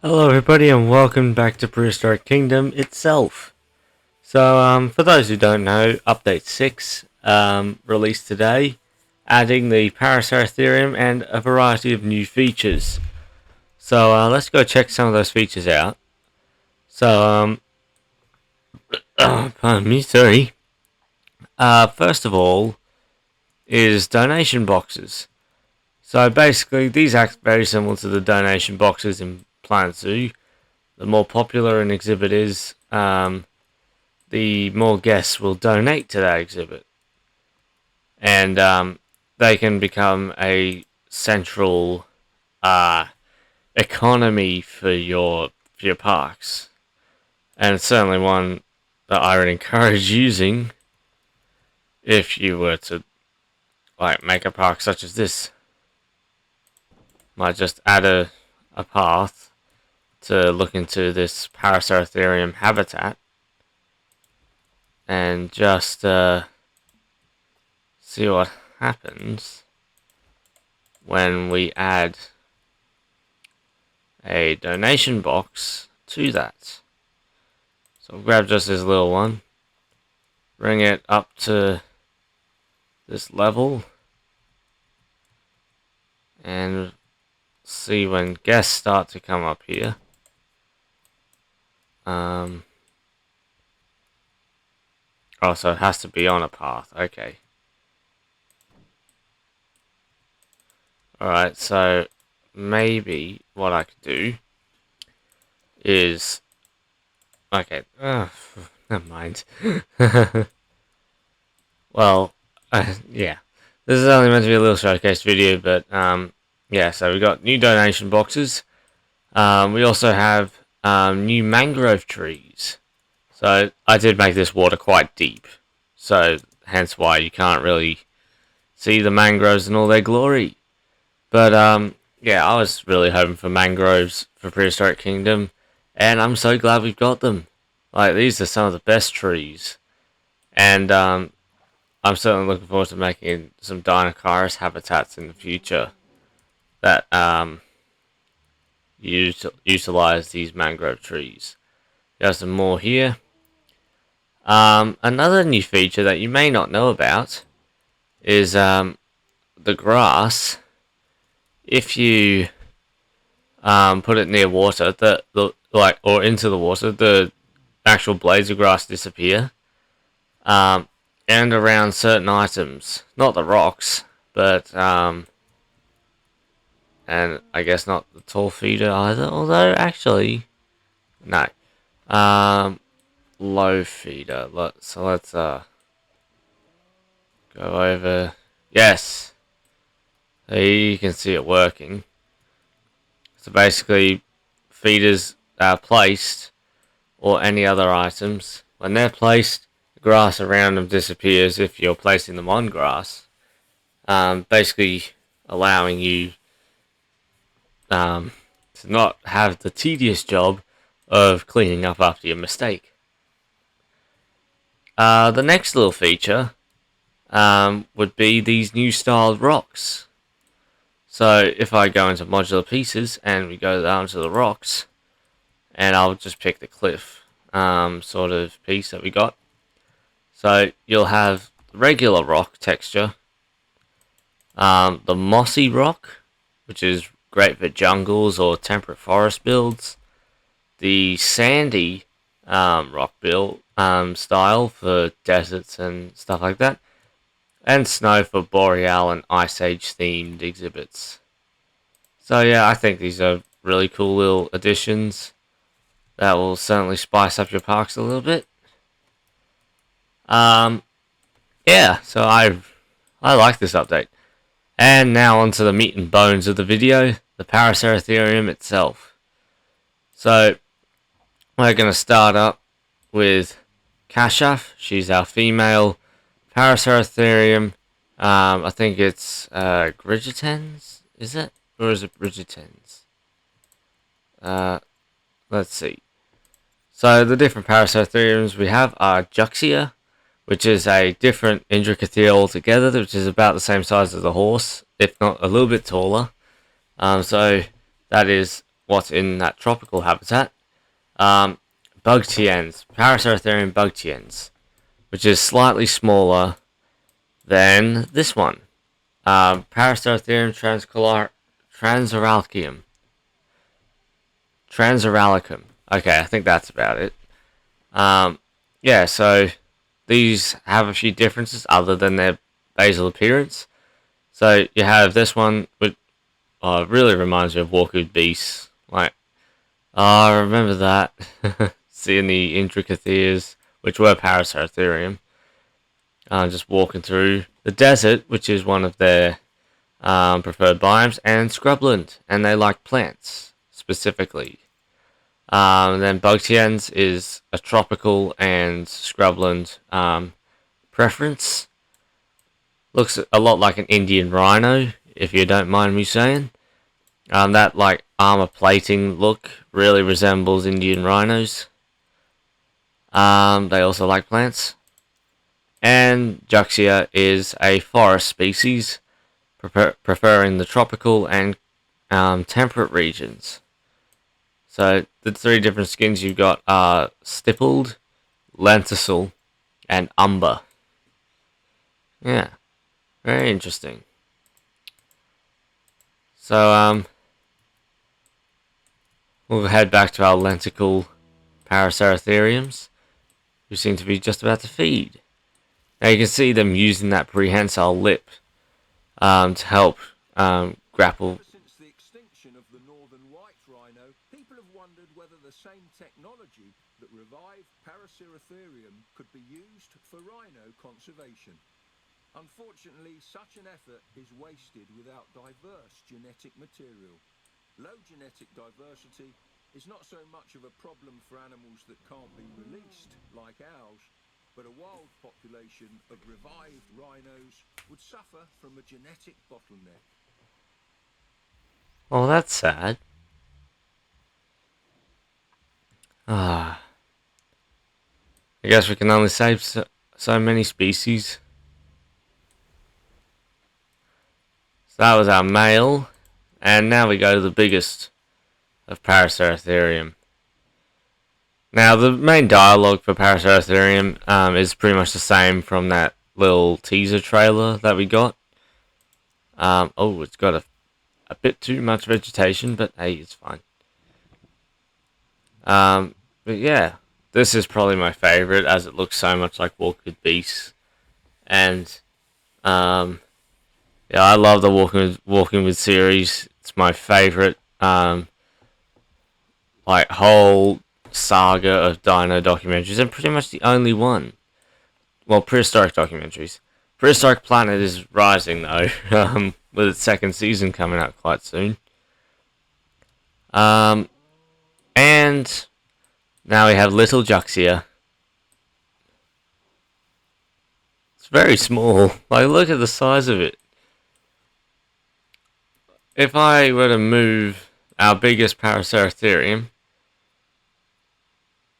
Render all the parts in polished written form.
Hello everybody and welcome back to Prehistoric Kingdom itself. So for those who don't know, update 6 released today, adding the Paraceratherium and a variety of new features. So let's go check some of those features out. So pardon me, sorry. First of all is donation boxes. So basically these act very similar to the donation boxes in Planet Zoo. The more popular an exhibit is, the more guests will donate to that exhibit. And they can become a central economy for your parks. And it's certainly one that I would encourage using if you were to make a park such as this. Might just add a path to look into this Paraceratherium habitat and just see what happens when we add a donation box to that. So grab just this little one, bring it up to this level, and see when guests start to come up here. Oh, so it has to be on a path. Okay. Alright, so maybe what I could do is... Okay, never mind. Well, yeah. This is only meant to be a little showcase video, but yeah, so we got new donation boxes. We also have new mangrove trees. So I did make this water quite deep, so hence why you can't really see the mangroves in all their glory. But yeah, I was really hoping for mangroves for Prehistoric Kingdom, and I'm so glad we've got them. Like, these are some of the best trees, and I'm certainly looking forward to making some Tyrannosaurus habitats in the future that utilize these mangrove trees. There's some more here. Another new feature that you may not know about is the grass. If you put it near water, or into the water, the actual blades of grass disappear. And around certain items, not the rocks, but and I guess not the tall feeder either. Although actually, no. Low feeder. So let's go over. Yes, there you can see it working. So basically, feeders are placed, or any other items. When they're placed, the grass around them disappears if you're placing them on grass. Basically, allowing you to not have the tedious job of cleaning up after your mistake. The next little feature would be these new styled rocks. So if I go into modular pieces and we go down to the rocks, and I'll just pick the cliff sort of piece that we got. So you'll have the regular rock texture, the mossy rock, which is great for jungles or temperate forest builds, the sandy rock build style for deserts and stuff like that, and snow for boreal and ice age themed exhibits. So yeah, I think these are really cool little additions that will certainly spice up your parks a little bit. Yeah, so I like this update. And now onto the meat and bones of the video, the Paraceratherium itself. So we're going to start up with Kashaf. She's our female Paraceratherium. I think it's Grigitens, is it? Or is it Brigitens? Let's see. So the different Paraceratheriums we have are Juxia, which is a different intricacy altogether, which is about the same size as a horse, if not a little bit taller. So that is what's in that tropical habitat. Bugtians, Paraceratherium bugtians, which is slightly smaller than this one. Paraceratherium transauralicum. Okay, I think that's about it. Yeah, so these have a few differences other than their basal appearance. So you have this one, which really reminds me of Walker Beasts. Like, oh, I remember that. Seeing the intricacies, which were Paraceratherium. Just walking through the desert, which is one of their preferred biomes, and scrubland, and they like plants specifically. Then Bugtians is a tropical and scrubland preference. Looks a lot like an Indian rhino, if you don't mind me saying. That like armor plating look really resembles Indian rhinos. They also like plants. And Juxia is a forest species, preferring the tropical and temperate regions. So the three different skins you've got are stippled, lenticel, and umber. Yeah, very interesting. So we'll head back to our lenticle Paraceratheriums, who seem to be just about to feed. Now you can see them using that prehensile lip to help grapple. Since the extinction of the northern white rhino, people have wondered whether the same technology that revived Paraceratherium could be used for rhino conservation. Unfortunately, such an effort is wasted without diverse genetic material. Low genetic diversity is not so much of a problem for animals that can't be released, like ours, but a wild population of revived rhinos would suffer from a genetic bottleneck. Oh, that's sad. I guess we can only save so many species. So that was our male, and now we go to the biggest of Paraceratherium. Now, the main dialogue for Paraceratherium is pretty much the same from that little teaser trailer that we got. Oh, it's got a bit too much vegetation, but hey, it's fine. But yeah, this is probably my favorite, as it looks so much like Walker Beasts. And yeah, I love the Walking with series. It's my favorite like whole saga of dino documentaries, and pretty much the only one. Well, prehistoric documentaries. Prehistoric Planet is rising though, with its second season coming out quite soon. And now we have Little Juxia. It's very small. Like, look at the size of it. If I were to move our biggest Paraceratherium,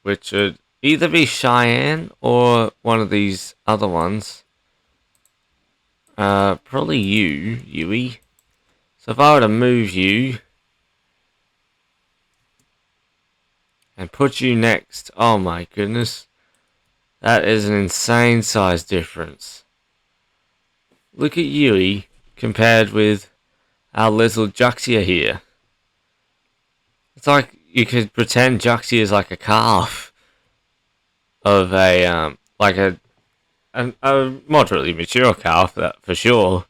which would either be Cheyenne or one of these other ones, probably Yui. So if I were to move you and put you next, oh my goodness, that is an insane size difference. Look at Yui compared with our little Juxia here. It's like you could pretend Juxia is like a calf of a moderately mature calf, that for sure,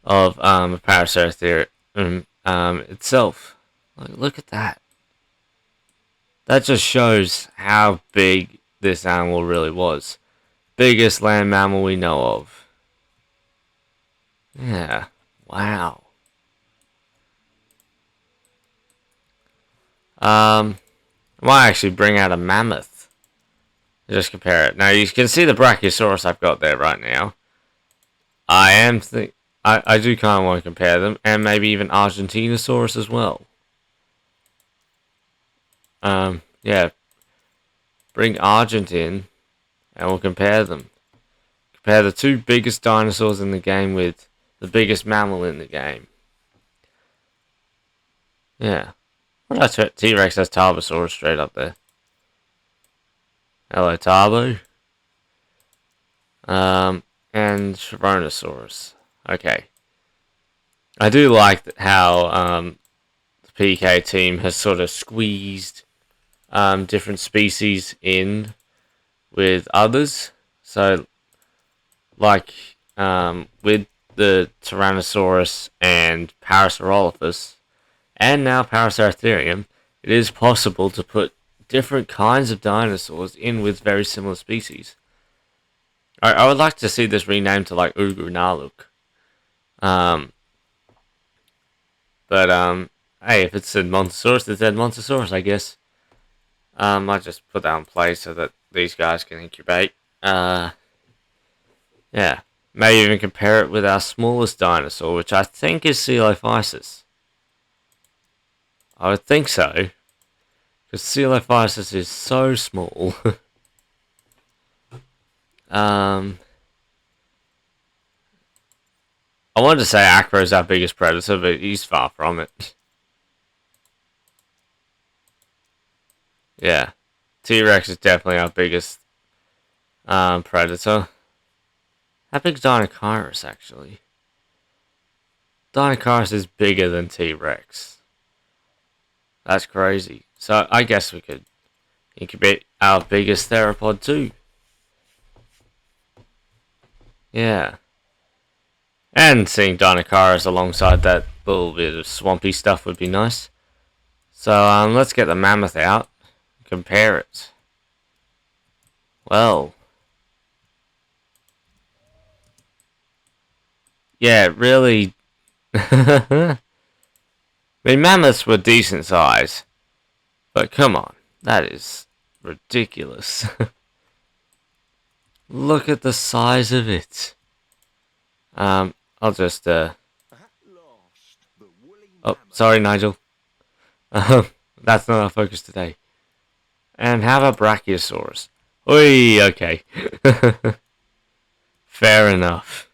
of Paraceratherium itself. Like, look at that. That just shows how big this animal really was. Biggest land mammal we know of. Yeah. Wow. I might actually bring out a mammoth. Just compare it. Now you can see the Brachiosaurus I've got there right now. I do kind of want to compare them, and maybe even Argentinosaurus as well. Yeah. Bring Argent in, and we'll compare them. Compare the two biggest dinosaurs in the game with the biggest mammal in the game. Yeah. That's it. T-Rex has Tarbosaurus straight up there. Hello, Tarbo. And Tyrannosaurus. Okay. I do like how the PK team has sort of squeezed different species in with others. So, like with the Tyrannosaurus and Paraceratherium, and now Paraceratherium, it is possible to put different kinds of dinosaurs in with very similar species. I would like to see this renamed to like Ugrunaluk. Um, but hey, if it said Montosaurus, it said Montosaurus, I guess. I'll just put that in place so that these guys can incubate. Yeah. Maybe even compare it with our smallest dinosaur, which I think is Coelophysis. I would think so. Because Coelophysis is so small. I wanted to say Acro's our biggest predator, but he's far from it. Yeah. T-Rex is definitely our biggest predator. How big's Dinocaurus, actually? Dinocaurus is bigger than T-Rex. That's crazy. So I guess we could incubate our biggest theropod too. Yeah. And seeing Dinocaurus alongside that little bit of swampy stuff would be nice. So let's get the mammoth out. Compare it. Well. Yeah, really. I mean, mammoths were decent size. But come on. That is ridiculous. Look at the size of it. I'll just, At last, the woolly Oh, mammoth. sorry, Nigel. That's not our focus today. And how about Brachiosaurus? Oi, okay. Fair enough.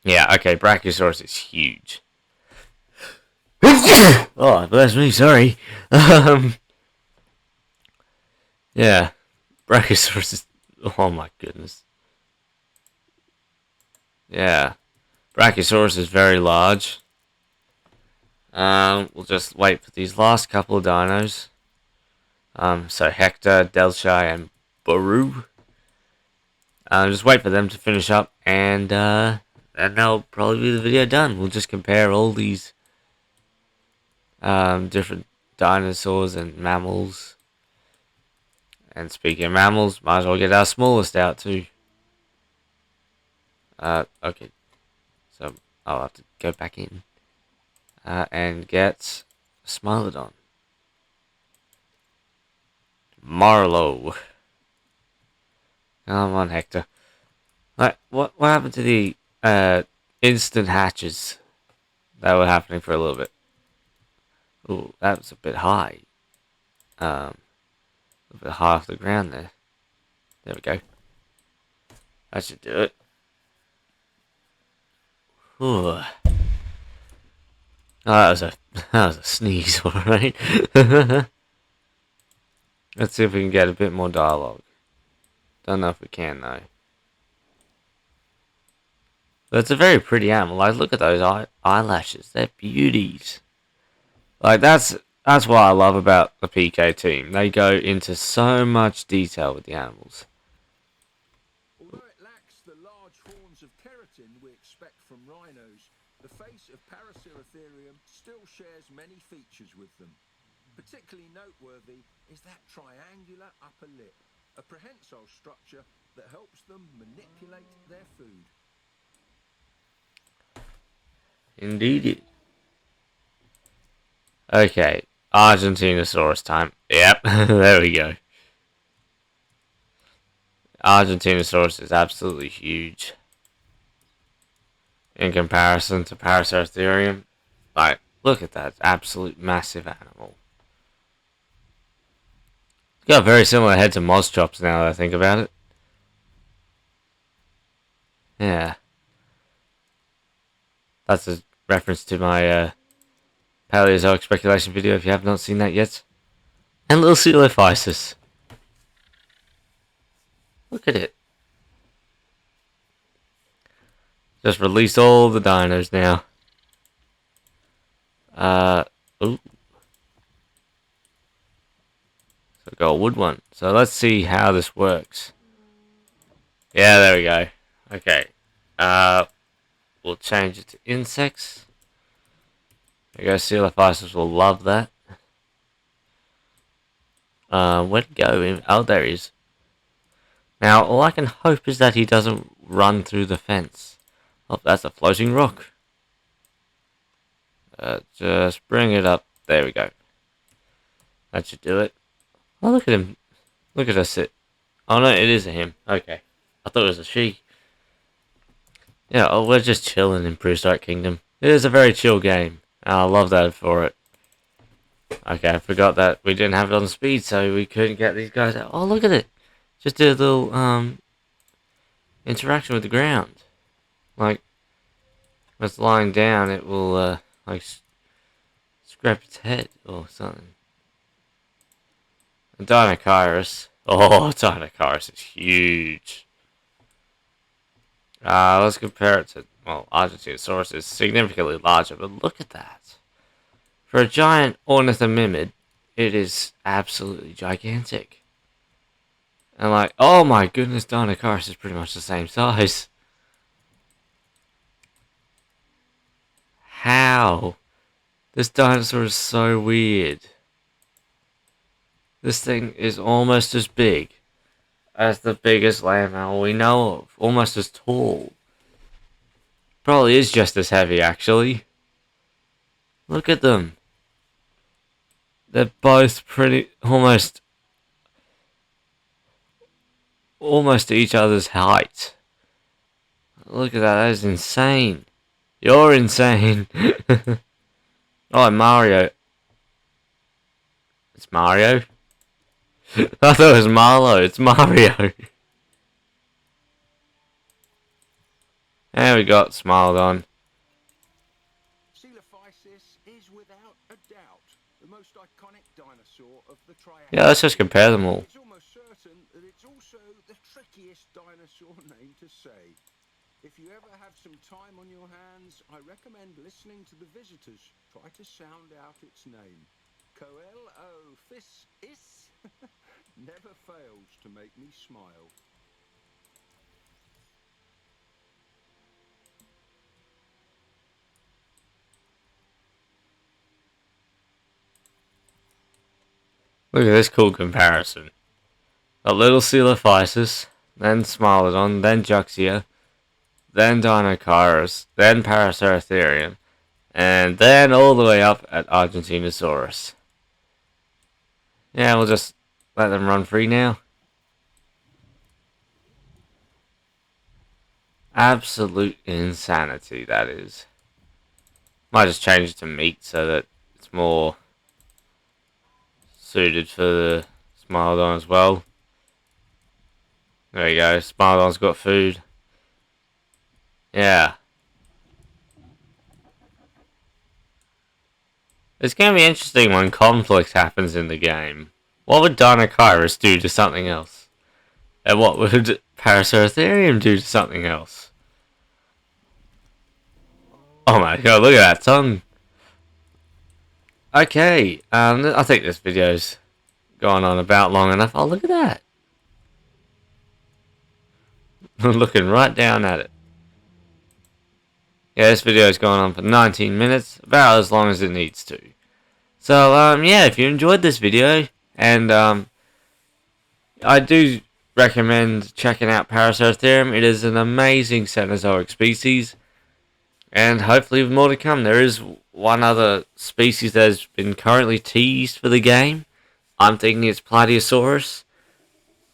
Yeah, okay, Brachiosaurus is huge. Oh, bless me, sorry. Yeah, Brachiosaurus is... Oh my goodness. Yeah, Brachiosaurus is very large. We'll just wait for these last couple of dinos. So Hector, Delshai, and Baru. Just wait for them to finish up, and then that'll probably be the video done. We'll just compare all these different dinosaurs and mammals. And speaking of mammals, might as well get our smallest out too. Okay. So I'll have to go back in and get Smilodon. Marlowe. Come on, Hector. Like, what happened to the instant hatches that were happening for a little bit? Ooh, that was a bit high. A bit high off the ground there. There we go. That should do it. Ooh. Oh, that was a sneeze, alright. Let's see if we can get a bit more dialogue. Don't know if we can though. But it's a very pretty animal. Like, look at those eyelashes. They're beauties. Like, that's what I love about the PK team. They go into so much detail with the animals. Although it lacks the large horns of keratin we expect from rhinos, the face of Paraceratherium still shares many features with them. Particularly noteworthy is that triangular upper lip, a prehensile structure that helps them manipulate their food. Indeed. Okay, Argentinosaurus time. Yep, there we go. Argentinosaurus is absolutely huge in comparison to Paraceratherium. Like, look at that absolute massive animal. It's got a very similar head to Moschops now that I think about it. Yeah. That's a reference to my Paleozoic speculation video if you have not seen that yet. And little Coelophysis. Look at it. Just released all the dinos now. Ooh. So I've got a wood one. So let's see how this works. Yeah, there we go. Okay. We'll change it to insects. There you go, Coelophysis will love that. Where'd he go? Oh, there he is. Now, all I can hope is that he doesn't run through the fence. Oh, that's a floating rock. Just bring it up. There we go. That should do it. Oh, look at him. Look at her sit. Oh, no, it is a him. Okay. I thought it was a she. Yeah, oh, we're just chilling in Prehistoric Kingdom. It is a very chill game. I love that for it. Okay, I forgot that we didn't have it on speed, so we couldn't get these guys out. Oh, look at it. Just did a little, interaction with the ground. Like, when it's lying down, it will, like, scrape its head or something. And Dinocaurus. Oh, Dinocaurus is huge. Let's compare it to, well, Argentinosaurus is significantly larger, but look at that. For a giant ornithomimid, it is absolutely gigantic. And like, oh my goodness, Dinocaurus is pretty much the same size. How? This dinosaur is so weird. This thing is almost as big as the biggest land mammal we know of. Almost as tall. Probably is just as heavy, actually. Look at them. They're both pretty, almost to each other's height. Look at that, that is insane. You're insane. Oh, Mario. It's Mario? I thought it was Marlo, it's Mario. There we got Smilodon. Coelophysis is without a doubt the most iconic dinosaur of the Triassic. Yeah, let's just compare them all. It's almost certain that it's also the trickiest dinosaur name to say. If you ever have some time on your hands, I recommend listening to the visitors try to sound out its name. Coelophysis never fails to make me smile. Look at this cool comparison. A little Coelophysis, then Smilodon, then Juxia, then Dinocaurus, then Paraceratherium, and then all the way up at Argentinosaurus. Yeah, we'll just let them run free now. Absolute insanity, that is. Might just change it to meat so that it's more suited for the Smilodon as well. There you go, Smilodon's got food. Yeah. It's going to be interesting when conflict happens in the game. What would Dinocaurus do to something else? And what would Paraceratherium do to something else? Oh my god, look at that tongue. Okay, I think this video's gone on about long enough. Oh, look at that. Looking right down at it. Yeah, this video's gone on for 19 minutes, about as long as it needs to. So, yeah, if you enjoyed this video, and, I do recommend checking out Paraceratherium. It is an amazing Cenozoic species, and hopefully with more to come. There is one other species that has been currently teased for the game. I'm thinking it's Plateosaurus.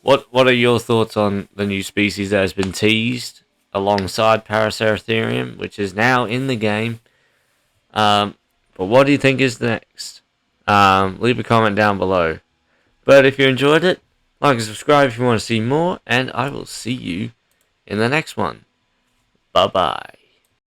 What are your thoughts on the new species that has been teased alongside Paraceratherium, which is now in the game? But what do you think is next? Leave a comment down below. But if you enjoyed it, like and subscribe if you want to see more, and I will see you in the next one. Bye bye.